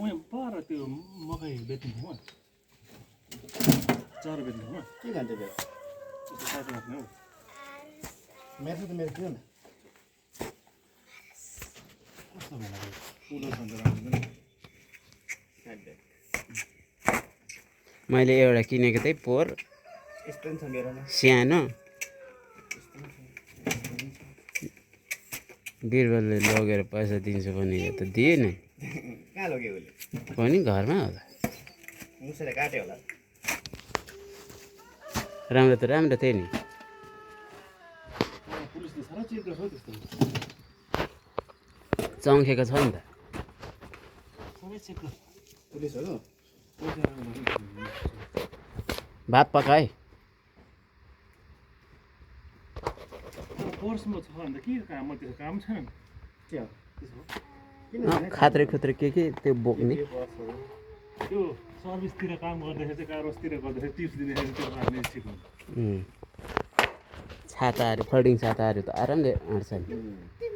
उहाँ पर त्यो मकै बेच्ने ठाउँमा चारो बेच्ने ठाउँमा के खान्छ बेला त्यस्तो साथी राख्ने हौ मेरो त मेरो किन न कस्तो भन्दा कुलर छ भने त राम्रो हुँदैन मैले एउटा किनेको थिएँ पोहोर यस्तो नि छ मेरोमा सानो बिरबलले लगेर पैसा दिन्छु भनेको त दिएन कहाँ लग्यो उसले पनि घरमा होला मुसेर काट्यो होला राम्रो त राम्रो थियो नि पुलिसले साह्रै चेक गर्छ हौ त्यस्तो चङ्खेको छ नि त सबै चेक गर्छ पुलिसहरू पैसा राख्नु भात पकाए पर्समा छ भने त के काम म त्यसो काम छैन के हो त्यसो हो किन खात्रे खुत्रे के त्यो बोक्ने त्यो सर्भिसतिर काम गर्दाखेरि चाहिँ कारवासतिर गर्दाखेरि टिप्स दिँदाखेरि त्यो राख्ने ठिक हुन्छ छाताहरू फोल्डिङ छाताहरू त आरामले अँट्छ नि